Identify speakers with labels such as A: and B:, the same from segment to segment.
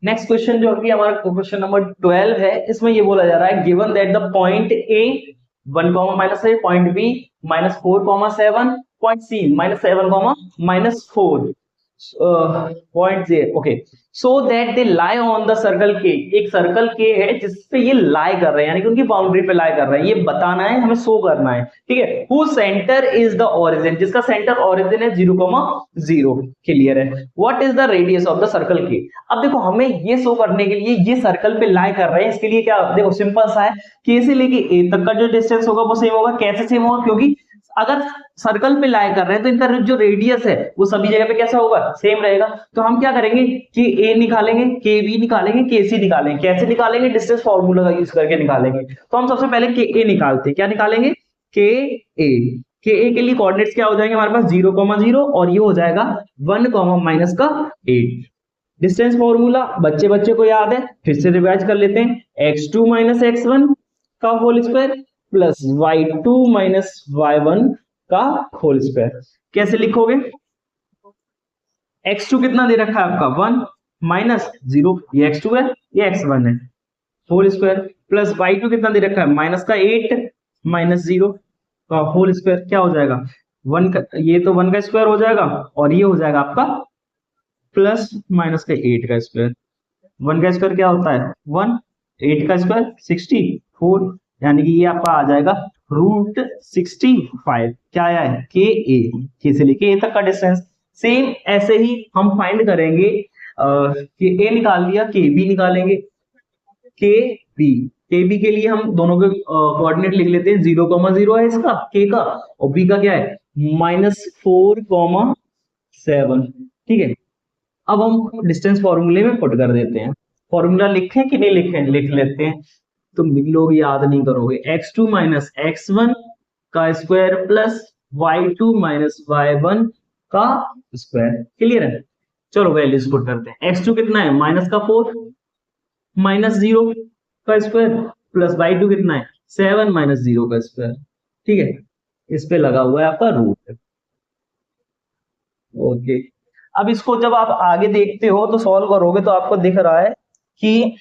A: Next question जो अभी हमारा क्वेश्चन नंबर 12 है, इसमें ये बोला जा रहा है given that the point A 1 -8, point B -4, 7, point C -7, -4 point J, okay, so that they lie on the circle K, एक सर्कल के है जिसपे ये लाई कर रहे हैं, यानी कि उनकी बाउंड्री पे लाई कर रहे हैं, ये बताना है, हमें शो करना है, ठीक है। Who centre is the origin, जिसका सेंटर ओरिजिन है 0,0, क्लियर है। What is the radius of the circle के। अब देखो हमें ये शो करने के लिए ये सर्कल पे लाई कर रहे हैं, इसके लिए क्या, देखो सिंपल सा है, के से लेके ए तक का जो डिस्टेंस होगा वो सेम होगा। कैसे सेम होगा, क्योंकि अगर सर्कल पे लाई कर रहे हैं तो इनका जो रेडियस है वो सभी जगह पे कैसा होगा, सेम रहेगा। तो हम क्या करेंगे कि ए निकालेंगे, के बी निकालेंगे, के सी निकालेंगे। कैसे निकालेंगे, डिस्टेंस फॉर्मूला का यूज करके निकालेंगे। तो हम सबसे पहले के ए निकालते हैं। क्या निकालेंगे, के ए। के ए के लिए कोऑर्डिनेट्स क्या हो जाएंगे हमारे पास, 0,0 और ये हो जाएगा 1, -8। डिस्टेंस फॉर्मूला बच्चे बच्चे को याद है, फिर से रिवाइज कर लेते हैं। x2 - x1 का whole square plus y2 - y1 का होल स्क्वायर। कैसे लिखोगे, x2 कितना दे रखा है आपका 1 -0, ये x2 है, ये x1 है, होल स्क्वायर प्लस y2 कितना दे रखा है -8 -0 का होल स्क्वायर। क्या हो जाएगा 1 का, ये तो 1 का स्क्वायर हो जाएगा और ये हो जाएगा आपका प्लस -8 का स्क्वायर। 1 का स्क्वायर क्या होता है 1, 8 का स्क्वायर 64, यानी कि ये आपका आ जाएगा √65। क्या आया है, के ए, के से लेके ए तक का डिस्टेंस। सेम ऐसे ही हम फाइंड करेंगे, कि ए निकाल लिया, के बी निकालेंगे। के बी के लिए हम दोनों के कोऑर्डिनेट लिख लेते हैं। 0,0 है इसका, के का, और बी का क्या है -4,7, ठीक है। अब हम डिस्टेंस फॉर्मूले में पुट कर देते हैं। फॉर्मूला लिखें कि नहीं लिखें, लिख लेते हैं। तुम लोग याद नहीं करोगे, x2 - x1 का स्क्वायर प्लस y2 - y1 का स्क्वायर, क्लियर है। चलो वैल्यूज पुट करते हैं। x2 कितना है -4 -0 का स्क्वायर प्लस y2 कितना है 7 -0 का स्क्वायर, ठीक है। इस पे लगा हुआ है आपका रूट, ओके। अब इसको जब आप आगे देखते हो तो सॉल्व करोगे तो आपको दिख रहा है कि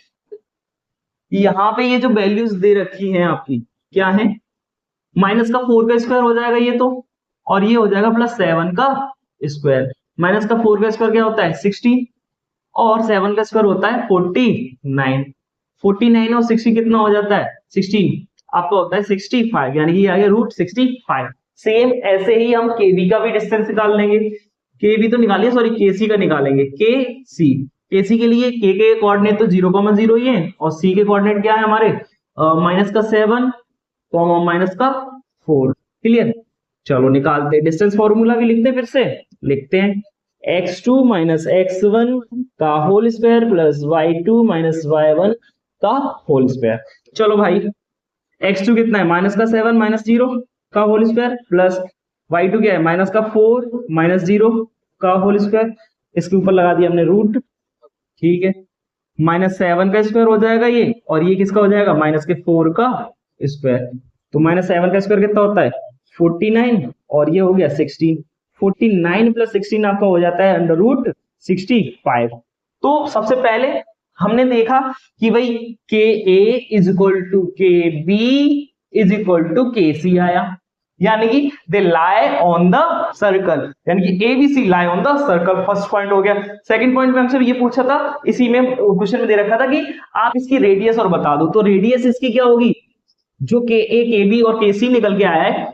A: यहाँ पे ये जो वैल्यूज दे रखी हैं आपकी क्या है, -4 का स्क्वायर हो जाएगा ये तो, और ये हो जाएगा +7 का स्क्वायर। -4 का स्क्वायर क्या होता है 16, और 7 का स्क्वायर होता है 49। 49 और 60 कितना हो जाता है 16, आपका होता है 65, यानी कि आगे √65। सेम ऐसे ही हम केबी का भी डिस्टेंस निकाल लेंगे। केबी तो निकालिए, सॉरी केसी का निकालेंगे। केसी के लिए के कोऑर्डिनेट तो 0,0 ही है, और सी के कोऑर्डिनेट क्या है हमारे -7, -4, क्लियर। चलो निकालते हैं, डिस्टेंस फॉर्मूला भी लिखते हैं, फिर से लिखते हैं। x2 - x1 का whole square plus y2 - y1 का होल स्क्वायर। चलो भाई, x2 कितना है -7 -0 का होल स्क्वायर प्लस y2 क्या है -4 -0 का होल स्क्वायर। इसके ऊपर लगा दिया हमने रूट, ठीक है। -7 का स्क्वायर हो जाएगा ये, और ये किसका हो जाएगा -4 का स्क्वायर। तो -7 का स्क्वायर कितना होता है 49, और ये हो गया 16। 49 + 16 आपका हो जाता है √65। तो सबसे पहले हमने देखा कि भाई K A is equal to K B is equal to K C आया, यानी कि they lie on the circle, यानी कि A B C lie on the circle. First point हो गया। सेकंड पॉइंट में हमसे ये पूछा था, इसी में क्वेश्चन में दे रखा था कि आप इसकी रेडियस और बता दो। तो रेडियस इसकी क्या होगी, जो के ए के बी और के सी निकल के आया है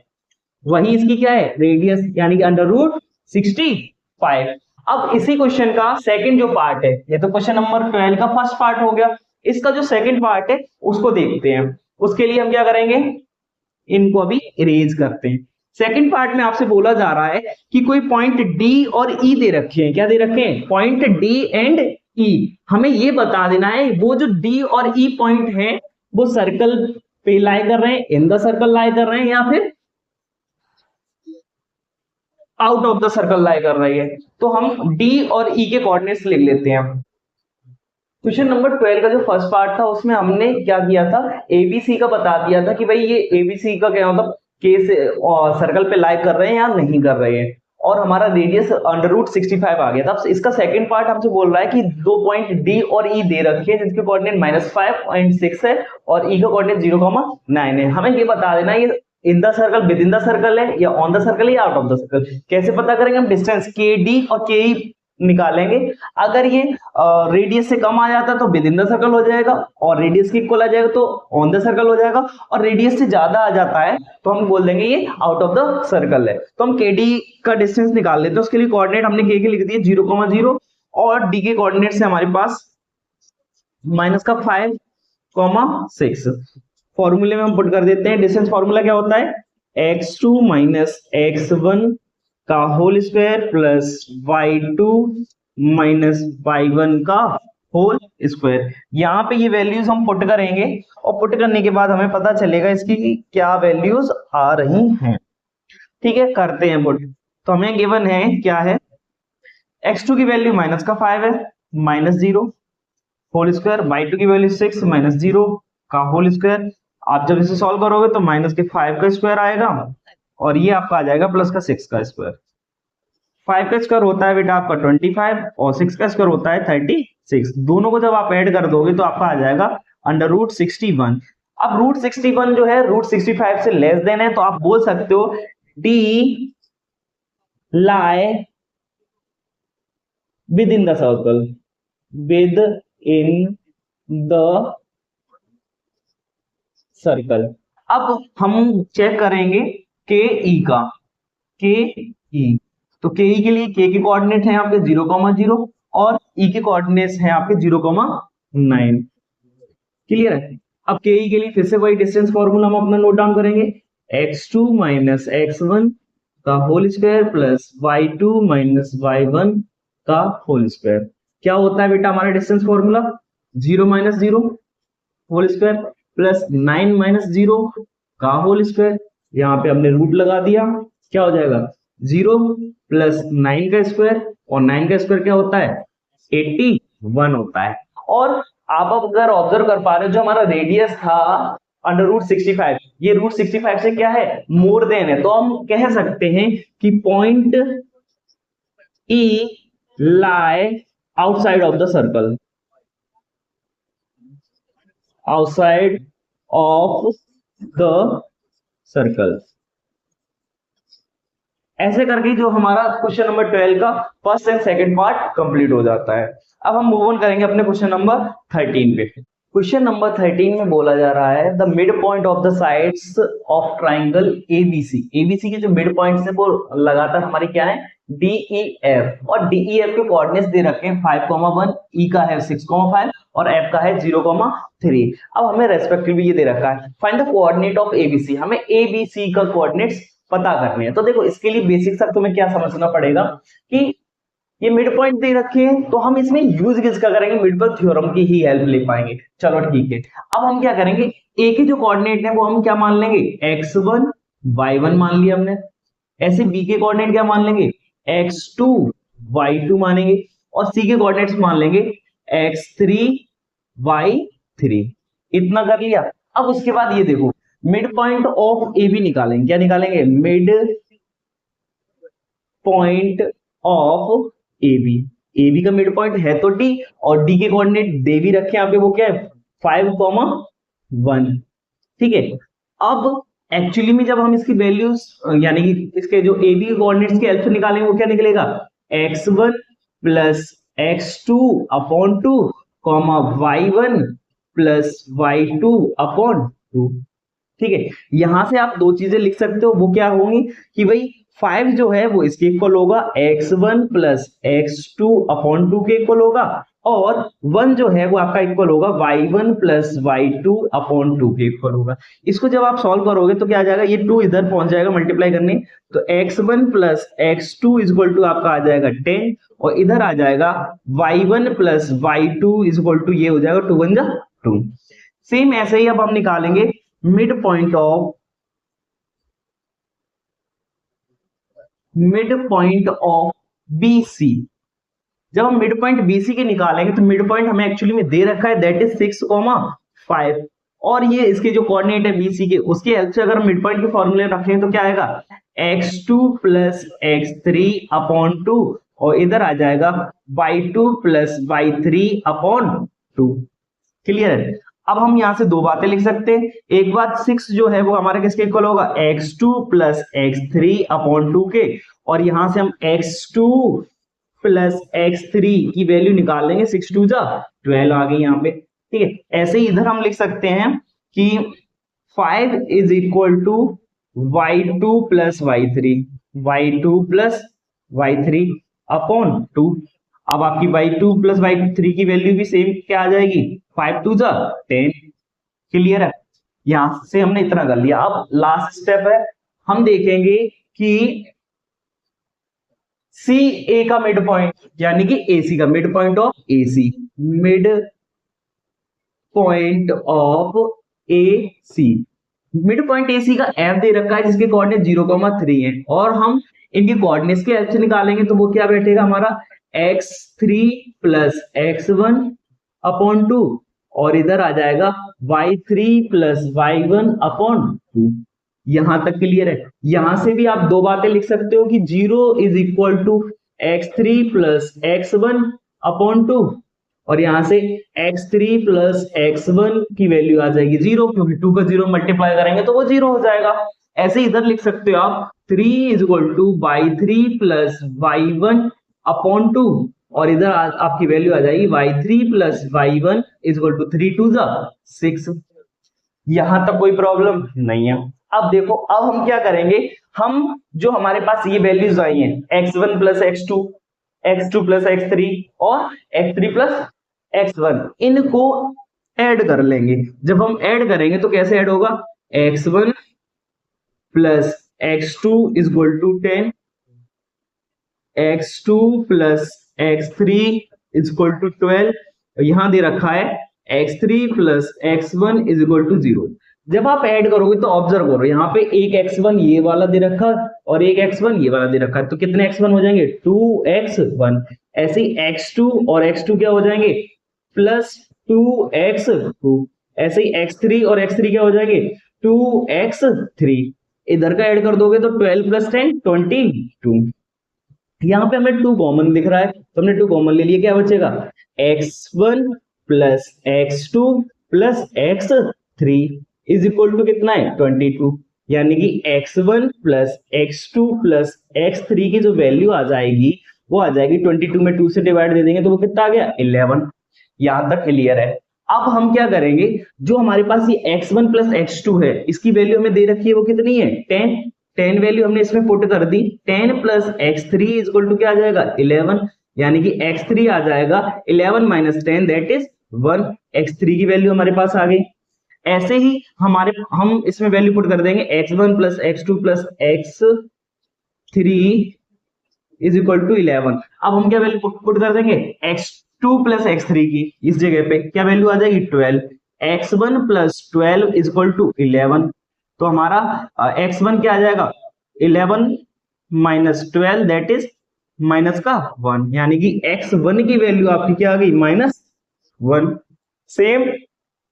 A: वही इसकी क्या है रेडियस, यानी कि √65। अब इसी क्वेश्चन का सेकंड जो पार्ट है, ये तो क्वेश्चन नंबर 12 का फर्स्ट पार्ट हो गया, इसका जो सेकंड पार्ट है उसको देखते हैं। उसके लिए हम क्या करेंगे, इनको अभी इरेज करते हैं। सेकंड पार्ट में आपसे बोला जा रहा है कि कोई पॉइंट डी और ई दे रखे हैं। क्या दे रखे हैं, पॉइंट डी एंड ई। हमें ये बता देना है वो जो डी और ई पॉइंट है वो सर्कल पे लाई कर रहे हैं, इन द सर्कल लाई कर रहे हैं, या फिर आउट ऑफ द सर्कल लाई कर रही है। तो हम डी और ई के कोऑर्डिनेट्स लिख लेते हैं। क्वेश्चन नंबर 12 का जो फर्स्ट पार्ट था उसमें हमने क्या किया था, एबीसी का बता दिया था कि भाई ये एबीसी का क्या मतलब के से सर्कल पे लाई कर रहे हैं या नहीं कर रहे हैं। और हमारा रेडियस √65 आ गया था। अब इसका सेकंड पार्ट हमसे बोल रहा है कि दो पॉइंट डी और ई दे रखे हैं जिसके कोऑर्डिनेट -5.6 है और ई का कोऑर्डिनेट 0,9 है। हमें ये बता देना ये in the circle, with in the circle है या ऑन द सर्कल है या आउट ऑफ द सर्कल। कैसे पता करेंगे हम? डिस्टेंस के डी और के ई निकालेंगे। अगर ये रेडियस से कम आ जाता है तो विद इन द सर्कल हो जाएगा और रेडियस के इक्वल आ जाएगा तो ऑन द सर्कल हो जाएगा, और रेडियस से ज्यादा आ जाता है तो हम बोल देंगे ये आउट ऑफ द सर्कल है। तो हम के डी का डिस्टेंस निकाल लेते हैं। उसके लिए कोऑर्डिनेट हमने के लिख दिए 0,0 और डी के कोऑर्डिनेट से हमारे पास -5,6। फॉर्मूले में हम पुट कर देते हैं। डिस्टेंस फॉर्मूला क्या होता है? x2 - x1 का whole square plus y2 - y1 का होल स्क्वायर। यहाँ पे ये वैल्यूज हम पुट करेंगे और पुट करने के बाद हमें पता चलेगा इसकी क्या वैल्यूज आ रही हैं। ठीक है, करते हैं पुट। तो हमें गिवन है क्या है? x2 की वैल्यू -5 है, -0 होल स्क्वायर, y2 की वैल्यू 6 -0 का होल स्क्वायर। आप जब इसे सॉल्व करोगे तो -5 का स्क्वायर आएगा और ये आपका आ जाएगा +6 का स्क्वायर। 5 का स्क्वायर होता है बेटा आपका 25 और 6 का स्क्वायर होता है 36। दोनों को जब आप ऐड कर दोगे तो आपका आ जाएगा √61। अब √61 जो है √65 से लेस देन है तो आप बोल सकते हो D lie within the circle, within the circle. अब हम चेक करेंगे के ई का, के ई। तो के ई के लिए के के कोऑर्डिनेट है आपके 0,0 और ई के कोऑर्डिनेट्स हैं आपके 0,9। क्लियर है? अब के ई के लिए फिर से वही डिस्टेंस फॉर्मूला हम अपना नोट डाउन करेंगे। x2 - x1 का whole square plus y2 - y1 का होल स्क्वायर। क्या होता है बेटा हमारा distance formula? 0 - 0 whole square plus 9 - 0 का होल स्क्वायर। यहाँ पे हमने रूट लगा दिया, क्या हो जाएगा? 0 + 9 का स्क्वायर, और 9 का स्क्वायर क्या होता है? 81 होता है। और आप अब अगर ऑब्जर्व कर पा रहे हो जो हमारा रेडियस था √65, ये √65 से क्या है? मोर देन है। तो हम कह सकते हैं कि point E lie outside of the circle, outside of the circle। ऐसे करके जो हमारा क्वेश्चन नंबर 12 का first and second part complete हो जाता है। अब हम मूव ऑन करेंगे अपने क्वेश्चन नंबर 13 पे। क्वेश्चन नंबर 13 में बोला जा रहा है the mid point of the sides of triangle ABC. ABC के जो मिड पॉइंट्स है वो लगातार हमारी क्या है? DEF। और DEF के कोऑर्डिनेट्स दे रखे हैं 5,1, ई का है 6,5 और एफ का है 0,3। अब हमें रेस्पेक्टिवली ये दे रखा है find the coordinate of ABC. हमें एबीसी का कोऑर्डिनेट्स पता करने हैं। तो देखो इसके लिए बेसिक तक तुम्हें क्या समझना पड़ेगा कि ये मिड पॉइंट दे रखे हैं तो हम इसमें यूज किसका करेंगे? मिड पॉइंट थ्योरम की ही हेल्प ले पाएंगे। चलो ठीक है, अब हम क्या करेंगे? ए के जो कोऑर्डिनेट है वो हम क्या मान लेंगे? x1 y1 मान लिया हमने। ऐसे बी के कोऑर्डिनेट क्या मान लेंगे? x2 y2 मानेंगे और सी के कोऑर्डिनेट्स मान लेंगे x3 y3। इतना कर लिया। अब उसके बाद ये देखो mid point of A B निकालेंगे। क्या निकालेंगे? Mid point of A B का मिड पॉइंट है तो डी, और डी के कोऑर्डिनेट दे भी रखे हैं आपके, वो क्या है? 5,1। ठीक है, अब एक्चुअली में जब हम इसकी वैल्यूज यानी कि इसके जो ए बी के कोऑर्डिनेट्स के हेल्प से निकालेंगे वो क्या निकलेगा? x1 + x2 upon 2 y1 + y2/2। ठीक है, यहां से आप दो चीजें लिख सकते हो। वो क्या होंगी कि भाई 5 जो है वो इसके इक्वल होगा x1 + x2/2 के इक्वल होगा, और 1 जो है वो आपका इक्वल होगा y1 + y2/2 के इक्वल होगा। इसको जब आप सॉल्व करोगे तो क्या आ जाएगा? ये 2 इधर पहुंच जाएगा मल्टीप्लाई करने, तो x1 + x2 = आपका आ जाएगा 10, और इधर आ जाएगा y1 + y2 ये हो जाएगा 2 × 1 = 2। सेम ऐसे ही अब हम निकालेंगे मिड पॉइंट ऑफ BC। जब हम मिड पॉइंट BC के निकालेंगे तो मिड पॉइंट हमें एक्चुअली में दे रखा है दैट इज 6,5, और ये इसके जो कोऑर्डिनेट है BC के, उसके हेल्प से अगर हम मिड पॉइंट के फॉर्मूले रखें तो क्या आएगा, x2 प्लस x3 अपॉन 2, और इधर आ जाएगा y2 plus y3 upon 2। Clear है। अब हम यहां से दो बातें लिख सकते हैं। एक बात 6 जो है वो हमारे किसके इक्वल होगा, x2 प्लस x3 अपॉन 2 के, और यहां से हम x2 प्लस x3 की वैल्यू निकाल लेंगे, 6 2 जा 12 आ गई यहाँ पे। ठीक है। ऐसे ही इधर हम लिख सकते हैं कि 5 is equal to y2 plus y2 plus y3 upon 2। अब आपकी y2 प्लस y3 की वैल्यू भी सेम क्या आ जाएगी, 5 2 जा 10। क्लियर है। यहां से हमने इतना कर लिया। अब लास्ट स्टेप है, हम देखेंगे कि सी ए का मिड पॉइंट, यानी कि AC का mid point of AC, mid point of AC, mid point AC का F दे रखा है जिसके कोऑर्डिनेट 0,3 है, और हम इनके कोऑर्डिनेट्स के हेल्प से निकालेंगे तो वो क्या बैठेगा हमारा, x3 प्लस x1 अपॉन 2, और इधर आ जाएगा y3 प्लस y1 अपॉन 2। यहां तक क्लियर है। यहां से भी आप दो बातें लिख सकते हो कि 0 is equal to x3 plus x1 upon 2, और यहां से x3 प्लस x1 की वैल्यू आ जाएगी 0, क्योंकि 2 का 0 मल्टीप्लाई करेंगे तो वो 0 हो जाएगा। ऐसे इधर लिख सकते हो आप 3 is equal to y3 plus y1 upon 2, और इधर आपकी वैल्यू आ जाएगी y3 plus y1 is equal to 3 2 जा 6। यहां तक कोई प्रॉब्लम नहीं है। अब देखो, अब हम क्या करेंगे, हम जो हमारे पास ये वैल्यूज आई हैं x1 plus x2, x2 plus x3 और x3 प्लस x1, इनको ऐड कर लेंगे। जब हम ऐड करेंगे तो कैसे ऐड होगा, x1 plus x2 is equal to 10, x2 plus x3 is equal to 12, यहां दे रखा है x3 plus x1 is equal to 0। जब आप ऐड करोगे तो ऑब्जर्व करो, यहाँ पे एक x1 ये वाला दे रखा और एक x1 ये वाला दे रखा है, तो कितने x1 हो जाएंगे, 2x1। ऐसे ही x2 और x2 क्या हो जाएंगे, प्लस 2x2। ऐसे ही x3 और x3 क्या हो जाएंगे, 2x3। इधर का ऐड कर दोगे तो 12 प्लस 10 22। यहाँ पे हमें 2 कॉमन दिख रहा है तो हमने 2 कॉमन ले लिया, क्या बचेगा, x1 plus x2 plus x3 is equal to कितना है, 22। यानी कि x1 plus x2 plus x3 की जो वैल्यू आ जाएगी वो आ जाएगी 22 में 2 से डिवाइड दे देंगे तो वो कितना आ गया, 11। यहां तक क्लियर है। अब हम क्या करेंगे, जो हमारे पास ये x1 प्लस x2 है इसकी वैल्यू हमें दे रखी है वो कितनी है, 10 वैल्यू हमने इसमें पुट कर दी। 10 plus x3 is equal to क्या आ जाएगा, 11। यानी कि x3 आ जाएगा 11 माइनस 10 दैट इज 1। x3 की वैल्यू हमारे पास आ गई। ऐसे ही हम इसमें वैल्यू पुट कर देंगे x1 plus x2 plus x3 is equal to 11। अब हम क्या वैल्यू पुट कर देंगे, x2 प्लस x3 की इस जगह पे क्या वैल्यू आ जाएगी, 12। x1 plus 12 is equal to 11। तो हमारा x1 क्या आ जाएगा, 11 माइनस 12 दैट इज माइनस का 1। यानी कि x1 की वैल्यू आपकी क्या आ गई, -1। सेम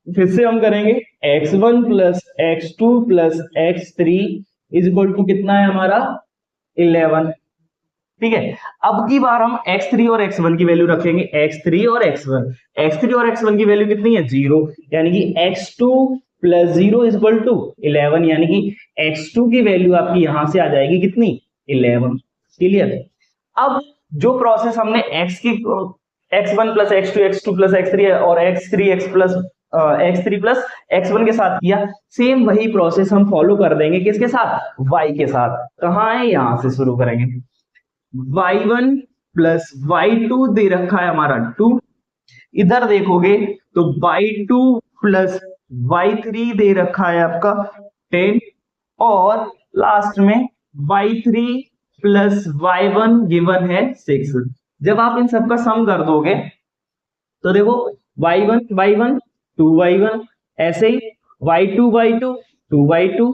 A: फिर से हम करेंगे, x1 plus x2 plus x3 is equal to कितना है हमारा, 11। ठीक है। अब की बार हम x3 और x1 की वैल्यू रखेंगे, x3 और x1 की वैल्यू कितनी है, 0। यानी कि x2 plus 0 is equal to 11। यानी कि x2 की वैल्यू आपकी यहां से आ जाएगी कितनी, 11। क्लियर। अब जो प्रोसेस हमने x1 plus x2 x2 plus x3 और x3 प्लस x1 के साथ किया, सेम वही प्रोसेस हम फॉलो कर देंगे किसके साथ, y के साथ। कहां है, यहां से शुरू करेंगे। y1 प्लस y2 दे रखा है हमारा 2, इधर देखोगे तो y2 प्लस y3 दे रखा है आपका 10, और लास्ट में y3 प्लस y1 गिवन है 6। जब आप इन सबका सम कर दोगे तो देखो y1 y1 2y1, ऐसे ही y2 y2 2y2,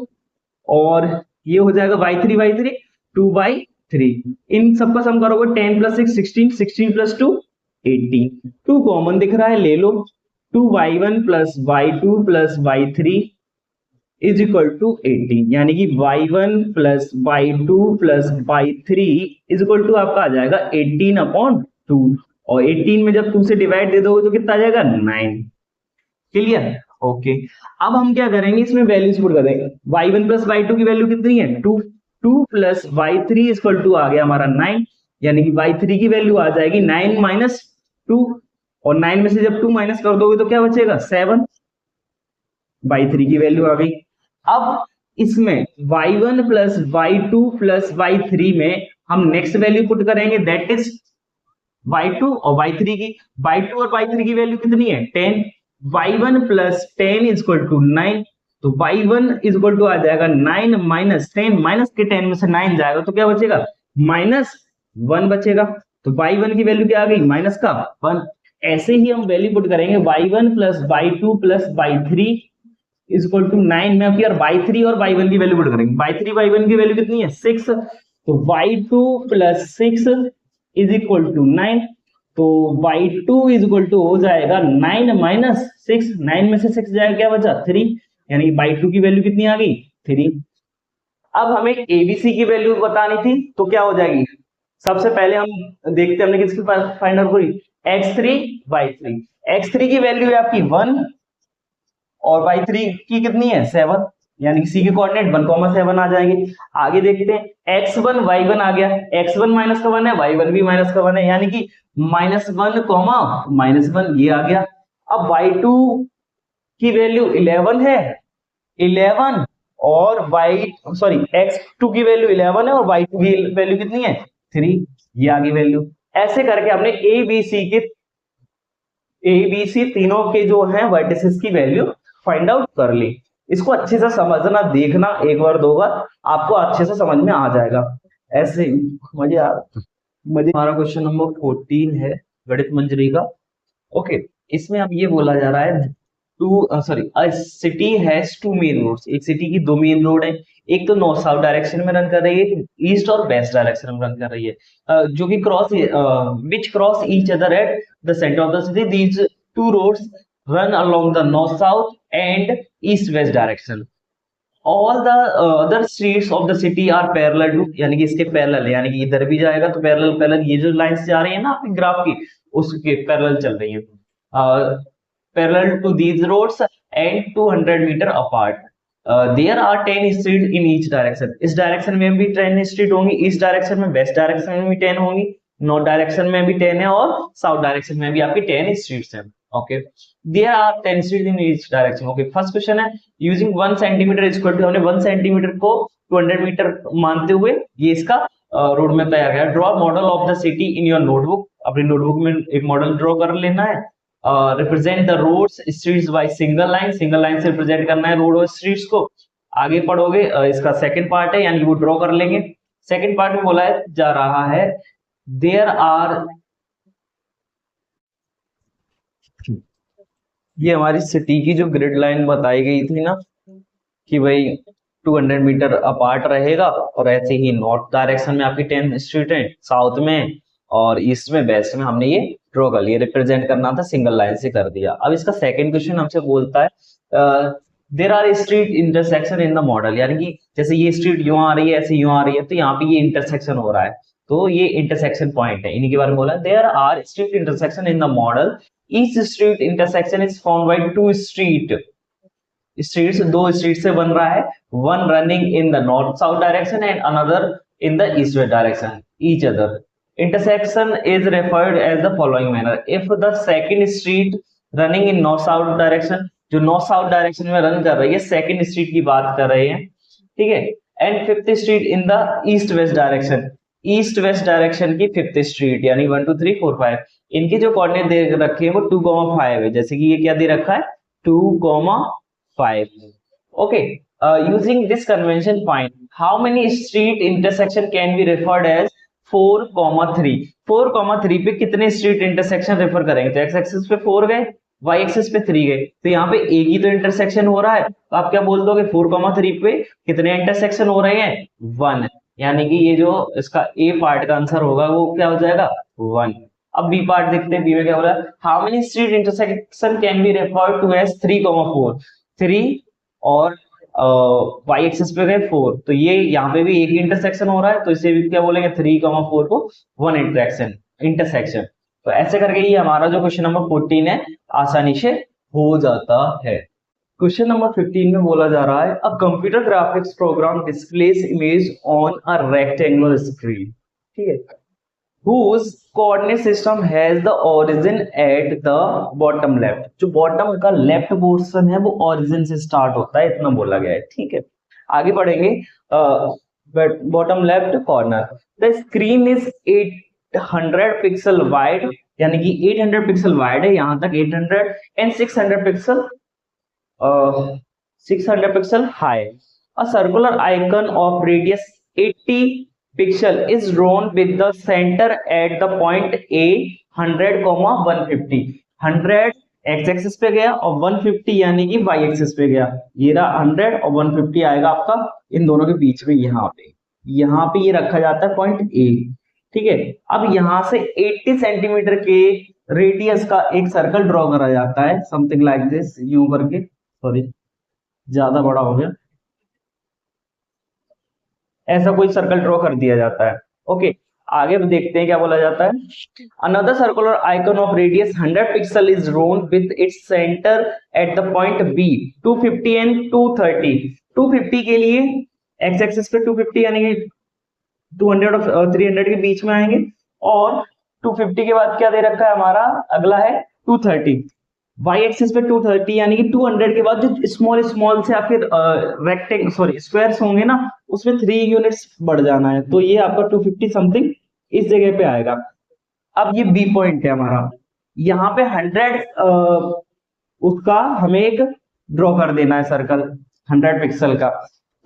A: और ये हो जाएगा y3 y3 2y3। इन सबका सम करोगे 10 प्लस 6 16, 16 प्लस 2 18। 2 कॉमन दिख रहा है ले लो, 2y1 plus y2 plus y3 is equal to 18, यानी कि y1 plus y2 plus y3 is equal to आपका आ जाएगा 18/2, और 18 में जब 2 से डिवाइड दे दोगे तो कितना आ जाएगा 9। क्लियर? ओके, अब हम क्या करेंगे, इसमें वैल्यूज पुट कर देंगे। y1 प्लस y2 की वैल्यू कितनी है 2, 2 प्लस y3 इक्वल टू आ गया हमारा 9, यानी कि y3 की वैल्यू आ जाएगी 9 माइनस 2, और 9 में से जब 2 माइनस कर दोगे तो क्या बचेगा 7, y3 की वैल्यू आ गई। अब इसमें y1 plus y2 plus y3 में हम नेक्स्ट वैल्यू पुट करेंगे, दैट इज y2 और y3 की। y2 और y3 की वैल्यू कितनी है 10, y1 plus 10 is equal to 9, तो y1 इज इक्वल टू आ जाएगा 9 माइनस 10, माइनस के 10 में से 9 जाएगा तो क्या बचेगा -1 बचेगा, तो y1 की वैल्यू क्या आ गई माइनस का 1। ऐसे ही हम वैल्यू पुट करेंगे y1 plus y2 plus y3 is equal to 9 में, फिर y3 और y1 की वैल्यू पुट करेंगे। y3 y1 की वैल्यू कितनी है 6, तो y2 plus 6 is equal to 9, तो y2 इज इक्वल टू हो जाएगा 9 माइनस 6, 9 में से 6 जाएगा क्या बचा 3, यानी कि y2 की वैल्यू कितनी आ गई 3। अब हमें एबीसी की वैल्यू बतानी थी, तो क्या हो जाएगी, सबसे पहले हम देखते हैं हमने किसकी फाइंड आउट करी, x3 y3। x3 की वैल्यू है आपकी 1 और y3 की कितनी है 7, यानी कि सी के कोऑर्डिनेट 1,7 आ जाएंगे। आगे देखते हैं x1 y1 आ गया, x1 माइनस का 1 है, y1 भी माइनस का 1 है, यानी कि -1, -1 ये आ गया। अब y2 की वैल्यू 11 है, 11 और x2 की वैल्यू 11 है और y2 की वैल्यू कितनी है 3, ये आ गई वैल्यू। ऐसे करके हमने ABC तीनों के जो है वर्टिसेस की वैल्यू फाइंड आउट कर ली। इसको अच्छे से समझना, देखना, एक बार दो बार आपको अच्छे से समझ में आ जाएगा। ऐसे मजे हमारा क्वेश्चन नंबर 14 है गणित मंजरी का। ओके, इसमें अब ये बोला जा रहा है a city has 2 main roads, एक सिटी की 2 मेन रोड है, एक तो नॉर्थ साउथ डायरेक्शन में रन कर रही है, ईस्ट और वेस्ट डायरेक्शन में रन कर रही है, जो कि which cross each other at the centre of the city. These 2 roads run along the north south and east west direction. All the other streets of the city are parallel to, यानी कि इसके parallel है, यानी कि इधर भी जाएगा तो पैरेलल, ये जो लाइंस जा रही है ना आपकी ग्राफ की उसके पैरेलल चल रही है, parallel to these roads and 200 metre apart. There are 10 street in each direction, इस डायरेक्शन में भी 10 स्ट्रीट होंगी, इस डायरेक्शन में वेस्ट डायरेक्शन में भी 10 होंगी, नॉर्थ डायरेक्शन में भी 10 है और साउथ डायरेक्शन में भी आपकी 10 स्ट्रीट्स हैं। Okay, there are 10 street in each direction. Okay, first question है using 1 centimetre is equal to, हमने 1 सेंटीमीटर को 200 मीटर मानते हुए ये इसका रोड मैप तैयार किया। Draw model of the city in your notebook, अपनी नोटबुक में एक मॉडल ड्रॉ कर लेना है। Represent the roads streets by single line, single line से रिप्रेजेंट करना है रोड और स्ट्रीट्स को। आगे पढ़ोगे इसका सेकंड पार्ट है, यानी कि वो ड्रॉ कर लेंगे। सेकंड पार्ट में बोला है जा रहा है देयर आर, ये हमारी सिटी की जो ग्रिड लाइन बताई गई थी ना कि भाई 200 मीटर अपार्ट रहेगा, और ऐसे ही नॉर्थ डायरेक्शन में आपकी 10 स्ट्रीट है, साउथ में और ईस्ट में वेस्ट में हमने ये ड्रॉ कर लिया, रिप्रेजेंट करना था सिंगल लाइन से कर दिया। अब इसका सेकंड क्वेश्चन हमसे बोलता है there are street intersection in the model, यानी कि जैसे ये स्ट्रीट यूं आ रही है, ऐसे यूं आ रही है, तो यहाँ पे ये इंटरसेक्शन हो रहा है, तो ये इंटरसेक्शन पॉइंट है, इन्हीं के बारे में बोला। There are street intersection in the model, each street intersection is formed by 2 streets, 2 street से बन रहा है, one running in the north south direction and another in the east west direction each other. Intersection is referred as the following manner. If the second street running in north south direction, जो north south direction में run कर रही है, second street की बात कर रहे हैं, ठीक है, and fifth street in the east west direction, east west direction की फिफ्थ स्ट्रीट, यानी 1 2 3 4 5, इनके जो कोऑर्डिनेट दे रखे हैं वो 2,5 है, जैसे कि ये क्या दे रखा है 2,5। Okay, using this convention find how many street intersection can be referred as 4,3। 4,3 पे कितने स्ट्रीट इंटरसेक्शन रेफर करेंगे, तो एक्स एक्सिस पे 4 गए, वाई एक्सिस पे 3 गए, तो यहाँ पे एक ही तो इंटरसेक्शन हो रहा है, तो आप क्या बोल दोगे 4,3 पे कितने इंटरसेक्शन हो रहे हैं 1, यानी कि ये जो इसका ए पार्ट का आंसर होगा वो क्या हो जाएगा 1। अब बी पार्ट देखते हैं, बी में क्या बोला, how many street intersection can be referred to as 3,4, 3 और वाई एक्सिस पे गए 4, तो ये यहाँ पे भी एक ही इंटरसेक्शन हो रहा है, तो इसे भी क्या बोलेंगे 3,4 को वन इंटरसेक्शन। तो ऐसे करके ये हमारा जो क्वेश्चन नंबर 14 है आसानी से हो जाता है। क्वेश्चन नंबर 15 में बोला जा रहा है, a computer graphics program displaces image on a rectangular screen, ठीक है, whose coordinate system has the origin at the bottom left, जो बॉटम का लेफ्ट पोर्शन है वो ओरिजिन से स्टार्ट होता है, इतना बोला गया है, ठीक है। आगे बढ़ेंगे, bottom left corner, the screen is 800 pixel wide, यानी कि 800 पिक्सल वाइड है यहां तक 800 and 600 pixel 600 pixel high, a circular icon of radius 80 pixel is drawn with the center at the point A 100, 150, 100 x axis पे गया और 150 यानी कि y एक्सिस पे गया, ये रहा 100 और 150 आएगा आपका इन दोनों के बीच में, यहाँ पे ये रखा जाता है पॉइंट A, ठीक है। अब यहाँ से 80 सेंटीमीटर के रेडियस का एक सर्कल ड्रॉ करा जाता है, समथिंग लाइक दिस, यूं करके, सॉरी ज्यादा बड़ा हो गया, ऐसा कोई सर्कल ड्रॉ कर दिया जाता है, ओके। आगे देखते हैं क्या बोला जाता है, another circular icon of radius 100 pixel is drawn with its centre at the point B 250 and 230, 250 के लिए एक्स एक्सिस पे 250 यानी कि 200 और 300 के बीच में आएंगे, और 250 के बाद क्या दे रखा है हमारा, अगला है 230, y एक्सिस पे 230 यानी कि 200 के बाद जो स्मॉल से आपके रेक्टेंगल सॉरी स्क्वायर्स होंगे ना, उसमें 3 यूनिट्स बढ़ जाना है, तो ये आपका 250 समथिंग इस जगह पे आएगा। अब ये बी पॉइंट है हमारा, यहाँ पे 100 उसका हमें एक ड्रॉ कर देना है सर्कल 100 पिक्सल का,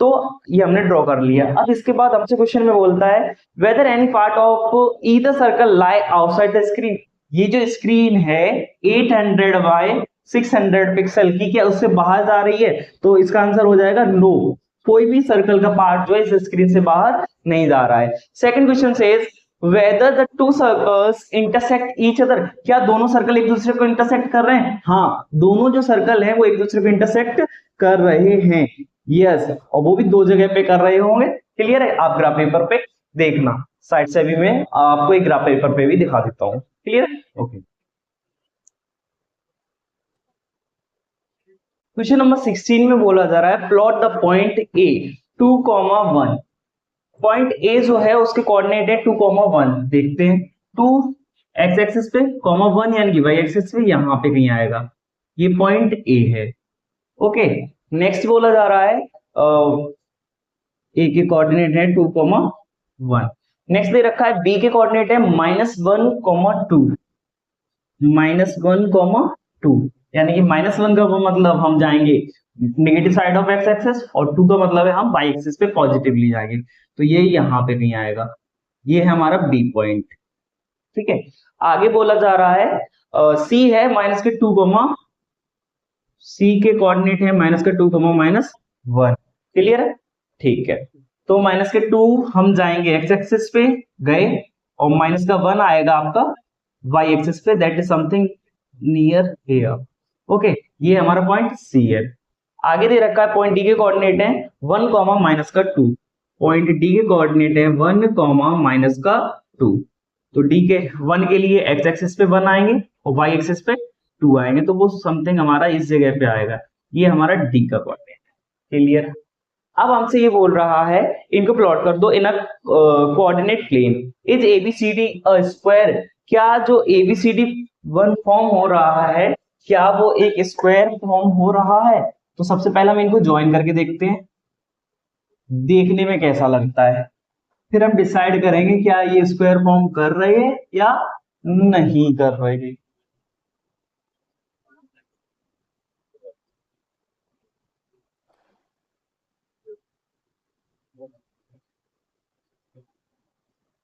A: तो ये हमने ड्रॉ कर लिया। अब इसके बाद हमसे क्वेश्चन में बोलता है whether any part of either circle lie outside the screen, ये जो स्क्रीन है 800 बाय 600 पिक्सल की, क्या उससे बाहर जा रही है, तो इसका आंसर हो जाएगा नो, कोई भी सर्कल का पार्ट जो है इस स्क्रीन से बाहर नहीं जा रहा है। Second question says whether the two circles intersect each other, क्या दोनों सर्कल एक दूसरे को इंटरसेक्ट कर रहे हैं, हाँ दोनों जो सर्कल हैं वो एक दूसरे को इंटरसेक्ट कर रहे हैं, यस, और वो भी दो जगह पे कर रहे होंगे, क्लियर है। आप ग्राफ पेपर पे देखना, साइड से भी मैं आपको एक ग्राफ पेपर पे भी दिखा देता हूँ, क्लियर है, ओके। क्वेश्चन नंबर 16 में बोला जा रहा है plot the point A 2,1, point A जो है उसके कोऑर्डिनेट है 2,1, देखते हैं 2 एक्स एक्सिस पे 1 यानी कि वाई एक्सिस पे यहाँ पे कहीं आएगा, ये पॉइंट ए है, ओके। नेक्स्ट बोला जा रहा है ए के कोऑर्डिनेट है 2,1, नेक्स्ट दे रखा है बी के कोऑर्डिनेट है -1,2, -1,2 यानी कि -1 का मतलब हम जाएंगे negative side of x axis और 2 का मतलब है हम वाई एक्सिस पे पॉजिटिवली जाएंगे, तो ये यहाँ पे नहीं आएगा, ये है हमारा बी पॉइंट, ठीक है। आगे बोला जा रहा है सी है -2, सी के कोऑर्डिनेट है -2, क्लियर है, ठीक है। तो -2 हम जाएंगे एक्स एक्सिस पे गए और -1 आएगा आपका वाई एक्सिस पे, that is something near here, okay, ये हमारा पॉइंट सी है। आगे दे रखा है पॉइंट डी के कोऑर्डिनेट है 1, -2, पॉइंट डी के कोऑर्डिनेट है 1, -2, तो डी के 1 के लिए एक्स एक्सिस पे 1 आएंगे और वाई एक्सिस पे 2 आएंगे, तो वो समथिंग हमारा इस जगह पे आएगा, ये हमारा डी का कोऑर्डिनेट है, क्लियर। अब हमसे ये बोल रहा है इनको प्लॉट कर दो in a coordinate plane, is ABCD a square, क्या जो एबीसीडी वन फॉर्म हो रहा है क्या वो एक स्क्वायर फॉर्म हो रहा है, तो सबसे पहले हम इनको ज्वाइन करके देखते हैं, देखने में कैसा लगता है, फिर हम डिसाइड करेंगे क्या ये स्क्वायर फॉर्म कर रहे हैं या नहीं कर रहे हैं।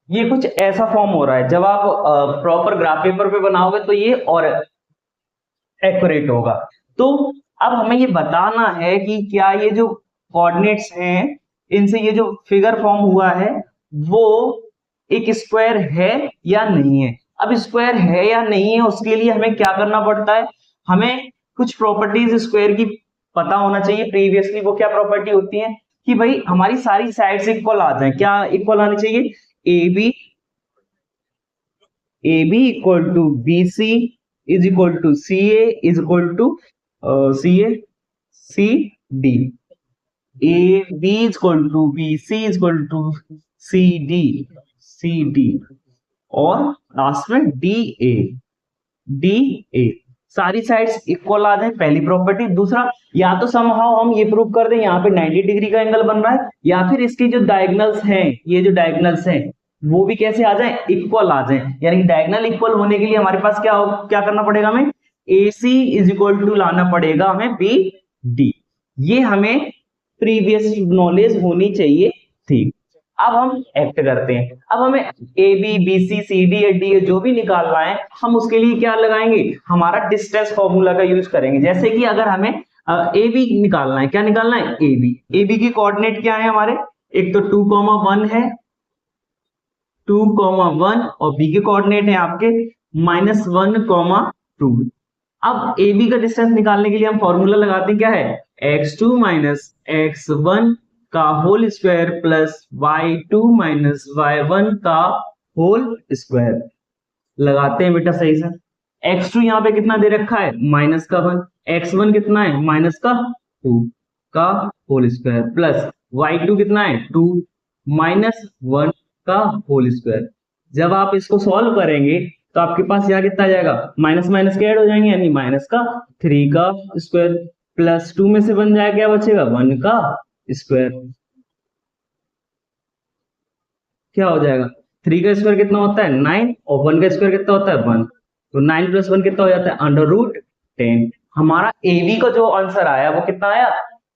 A: ये कुछ ऐसा फॉर्म हो रहा है, जब आप प्रॉपर ग्राफ पेपर पे बनाओगे तो ये और एक्यूरेट होगा। तो अब हमें ये बताना है कि क्या ये जो कोऑर्डिनेट्स हैं इनसे ये जो फिगर फॉर्म हुआ है वो एक स्क्वायर है या नहीं है, अब स्क्वायर है या नहीं है उसके लिए हमें क्या करना पड़ता है, हमें कुछ प्रॉपर्टीज स्क्वायर की पता होना चाहिए प्रीवियसली। वो क्या प्रॉपर्टी होती है कि भाई हमारी सारी साइड्स इक्वल आ जाए। क्या इक्वल आनी चाहिए, A B equal to B C is equal to C A is equal to C A C D, A B is equal to B C is equal to C D और last में D A सारी sides equal आ जाए, पहली property. दूसरा, या तो somehow हम ये प्रूव कर दें यहाँ पे 90 डिग्री का एंगल बन रहा है, या फिर इसके जो डायगोनल्स हैं, ये जो डायगोनल्स हैं वो भी कैसे आ जाए, इक्वल आ जाए। यानी कि डायगोनल इक्वल होने के लिए हमारे पास क्या करना पड़ेगा, हमें ए सी इज इक्वल टू लाना पड़ेगा हमें बी डी। ये हमें प्रीवियस नॉलेज होनी चाहिए थी। अब हम एक्ट करते हैं। अब हमें A B B C C D D जो भी निकालना है हम उसके लिए क्या लगाएंगे, हमारा डिस्टेंस फॉर्मूला का यूज करेंगे। जैसे कि अगर हमें ए बी निकालना है, क्या निकालना है, ए बी की कोऑर्डिनेट क्या है हमारे, एक तो 2,1 है, 2,1 और बी के कोऑर्डिनेट है आपके -1,2। अब ए बी का डिस्टेंस निकालने के लिए हम फॉर्मूला लगाते हैं, क्या है, x2 x1 का whole square plus y2 y1 का होल स्क्वायर। लगाते हैं बेटा सही से। x2 यहाँ पे कितना दे रखा है, -1, x1 कितना है, -2 का होल स्क्वायर प्लस y2 कितना है, 2 -1 का होल स्क्वायर। जब आप इसको सॉल्व करेंगे तो आपके पास यहाँ कितना आ जाएगा, माइनस माइनस के ऐड हो जाएंगे, यानी -3 का स्क्वायर प्लस 2 में से बन जाएगा, क्या बचेगा, 1 का स्क्वायर। क्या हो जाएगा, 3 का स्क्वायर कितना होता है 9 और 1 का स्क्वायर कितना होता है 1, तो 9 + 1 कितना हो जाता है, √10। हमारा AB का जो आंसर आया वो कितना आया,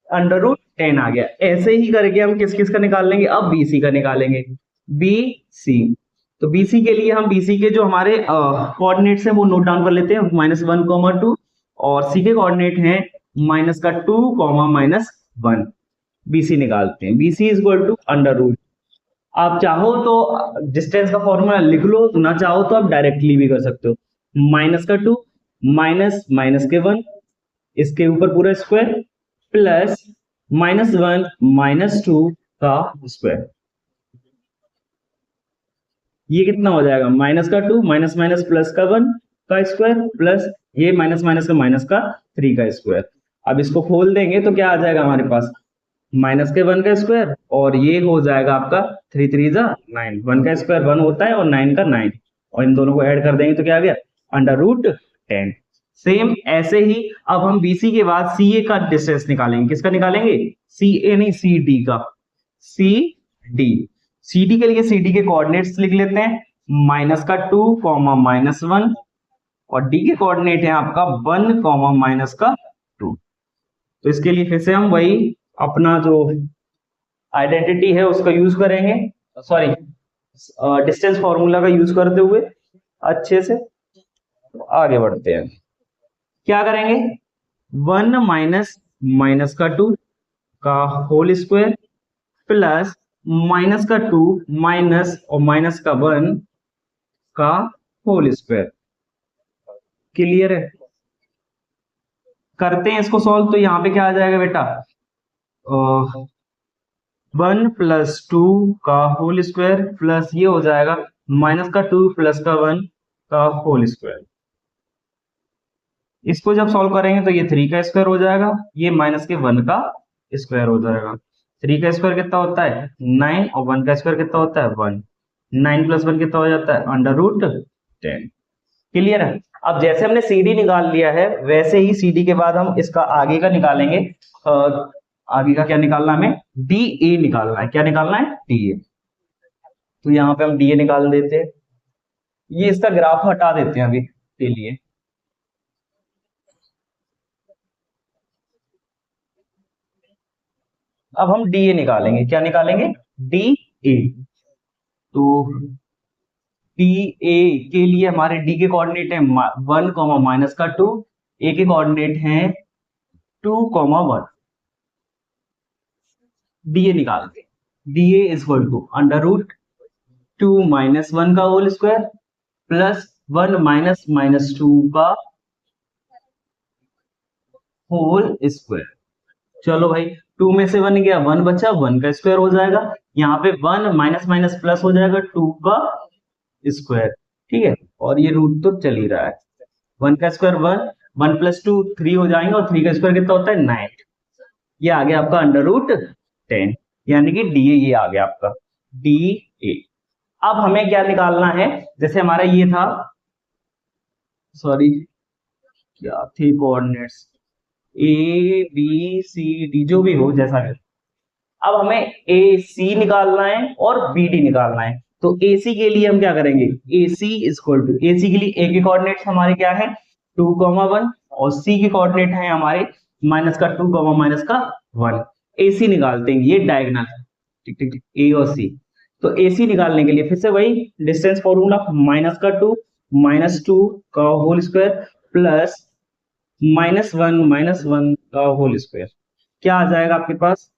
A: √10 आ गया। ऐसे ही करके हम किस किस का निकाल लेंगे, अब BC का निकालेंगे, BC। तो BC के लिए हम BC के जो हमारे कोऑर्डिनेट्स हैं वो नोट डाउन कर लेते हैं, -1, 2 और C के कोऑर्डिनेट हैं -2, -1। BC निकालते हैं, BC इज इक्वल टू √। आप चाहो तो डिस्टेंस का फॉर्मूला लिख लो, ना चाहो तो आप डायरेक्टली भी कर सकते हो। -2 -1 इसके ऊपर पूरा स्क्वायर प्लस -1 -2 का स्क्वायर। ये कितना हो जाएगा, -2 माइनस प्लस का 1 का स्क्वायर प्लस ये माइनस माइनस का 3 का स्क्वायर। अब इसको खोल देंगे तो क्या आ जाएगा हमारे पास, -1 का स्क्वायर और ये हो जाएगा आपका 3 3 जा 9। 1 का स्क्वायर 1 होता है और 9 का 9, और इन दोनों को ऐड कर देंगे तो क्या आ गया, √10। सेम ऐसे ही अब हम BC के बाद CA का डिस्टेंस निकालेंगे। किसका निकालेंगे, CA नहीं CD का, CD के लिए CD के कोऑर्डिनेट्स लिख लेते हैं, -2, -1 और D के कोऑर्डिनेट है आपका 1, -2। तो इसके लिए फिर से हम वही अपना जो आइडेंटिटी है उसका यूज करेंगे, सॉरी डिस्टेंस फॉर्मूला का यूज करते हुए अच्छे से आगे बढ़ते हैं। क्या करेंगे, 1 - -2 का होल स्क्वायर प्लस -2 माइनस और -1 का होल स्क्वायर। क्लियर है, करते हैं इसको सॉल्व। तो यहाँ पे क्या आ जाएगा बेटा, 1 + 2 का होल स्क्वायर प्लस ये हो जाएगा -2 + 1 का होल स्क्वायर। इसको जब सॉल्व करेंगे तो ये 3 का स्क्वायर हो जाएगा, ये -1 का स्क्वायर हो जाएगा। 3 का स्क्वायर कितना होता है 9 और 1 का स्क्वायर कितना होता है 1, 9 + 1 कितना हो जाता है √10। क्लियर है। अब जैसे हमने CD निकाल लिया है वैसे ही CD के बाद हम इसका आगे का निकालेंगे। आगे का क्या निकालना है, हमें DA निकालना है। क्या निकालना है, DA। तो यहाँ पे हम DA निकाल देते हैं। ये इसका ग्राफ हटा देते हैं अभी के लिए। अब हम DA निकालेंगे। क्या निकालेंगे, DA। तो DA के लिए हमारे D के कोऑर्डिनेट है 1, -2, A के कोऑर्डिनेट है 2, 1। DA निकालते हैं, DA इज इक्वल टू √2 - 1 का whole square plus 1 minus minus 2 का होल स्क्वायर। चलो भाई 2 में से 1 गया, 1 बचा, 1 का स्क्वायर हो जाएगा। यहाँ पे 1 माइनस माइनस प्लस हो जाएगा 2 का स्क्वायर, ठीक है। और ये रूट तो चल ही रहा है, 1 का स्क्वायर 1, 1 प्लस 2 3 हो जाएंगे, और 3 का स्क्वायर कितना होता है 9। ये आ गया आपका अंडर रूट 10, यानी कि डी ये आ गया आपका डी ए। अब हमें क्या निकालना है, जैसे हमारा ये था, सॉरी क्या थे coordinates, A B C D जो भी हो जैसा है। अब हमें ए सी निकालना है और बी डी निकालना है। तो ए सी के लिए हम क्या करेंगे, ए सी इक्वल टू, ए सी के लिए ए के कोऑर्डिनेट्स हमारे क्या है 2,1 और सी के कोऑर्डिनेट है हमारे माइनस का 2, माइनस का 1। ए सी निकालते हैं, ये डायगोनल, ठीक ठीक ठीक, ए और सी। तो ए सी निकालने के लिए फिर से वही डिस्टेंस फॉर्मूला, माइनस का 2 माइनस 2 का whole square plus minus one का होल स्क्वायर। क्या आ जाएगा आपके पास,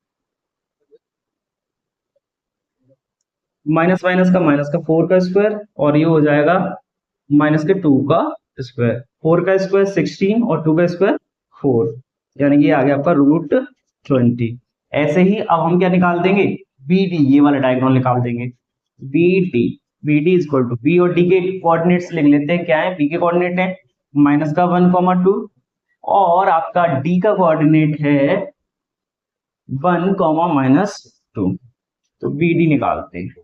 A: माइनस माइनस का 4 का स्क्वायर, और ये हो जाएगा माइनस के 2 का स्क्वायर। 4 का स्क्वायर 16 और 2 का स्क्वायर 4, यानी कि ये आ गया आपका रूट 20। ऐसे ही अब हम क्या निकाल देंगे, बी डी, ये वाला डायगोनल निकाल देंगे। B D equal to, B और डी के कोऑर्डिनेट्स लिख लेते हैं, क्या है, बी के कोऑर्डिनेट है माइनस का 1,2 और आपका डी का कोऑर्डिनेट है 1, माइनस 2। तो बी डी निकालते हैं,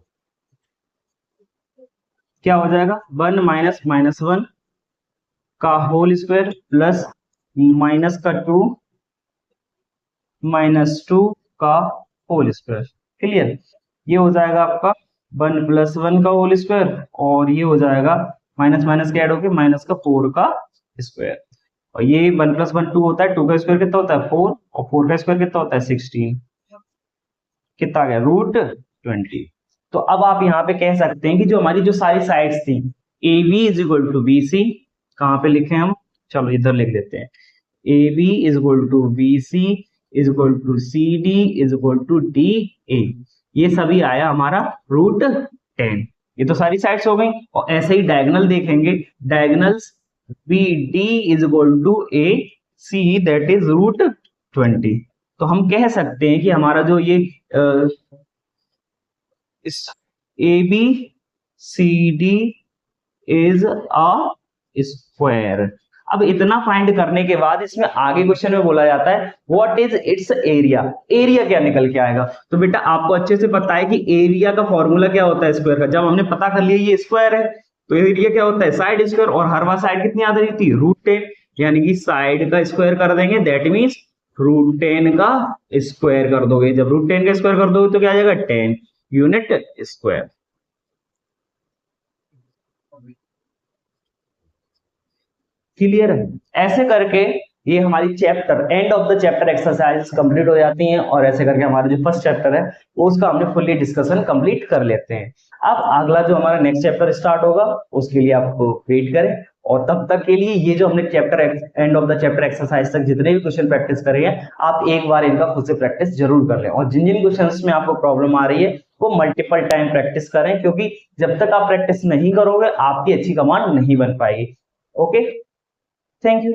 A: क्या हो जाएगा 1 माइनस माइनस 1 का होल स्क्वायर प्लस माइनस का 2 माइनस 2 का होल स्क्वायर। क्लियर, ये हो जाएगा आपका 1 प्लस 1 का होल स्क्वायर, और ये हो जाएगा माइनस माइनस के ऐड होके माइनस का 4 का स्क्वायर। और ये 1 प्लस 1 2 होता है, 2 का स्क्वायर कितना होता है 4, और 4 का स्क्वायर कितना होता है 16, कितना आ गया रूट 20। तो अब आप यहाँ पे कह सकते हैं कि जो हमारी जो सारी साइड्स थी, A B is equal to B C, कहाँ पे लिखे हम, चलो इधर लिख देते हैं, A B is equal to B C is equal to C D is equal to D A. ये सभी आया हमारा रूट 10। ये तो सारी साइड्स हो गई, और ऐसे ही डायगोनल देखेंगे, diagonals B D is equal to A C that is root 20। तो हम कह सकते हैं कि हमारा जो ये A B C D is a square. अब इतना फाइंड करने के बाद इसमें आगे क्वेश्चन में बोला जाता है what is it's area. Area क्या निकल के आएगा, तो बेटा आपको अच्छे से पता है कि एरिया का फॉर्मूला क्या होता है स्क्वायर का। जब हमने पता कर लिया ये स्क्वायर है, तो एरिया क्या होता है साइड स्क्वायर, और हर बार साइड कितनी आ रही थी रूट 10, यानी कि साइड का स्क्वायर कर देंगे, दैट मीन्स रूट 10 का स्क्वायर कर दोगे। जब रूट 10 का स्क्वायर कर दोगे तो क्या आ जाएगा 10 यूनिट स्क्वायर। क्लियर है, ऐसे करके ये हमारी chapter end of the chapter exercise complete हो जाती हैं, और ऐसे करके हमारा जो फर्स्ट चैप्टर है वो उसका हमने फुल्ली डिस्कशन कंप्लीट कर लेते हैं। अब अगला जो हमारा नेक्स्ट चैप्टर स्टार्ट होगा उसके लिए आपको वेट करें, और तब तक के लिए ये जो हमने chapter end of the chapter exercise तक जितने भी क्वेश्चन प्रैक्टिस करे हैं, आप एक बार इनका खुद से प्रैक्टिस जरूर कर लें, और जिन जिन क्वेश्चंस में आपको प्रॉब्लम आ रही है वो मल्टीपल टाइम प्रैक्टिस करें, क्योंकि जब तक आप प्रैक्टिस नहीं करोगे आपकी अच्छी कमांड नहीं बन पाएगी। Okay, thank you.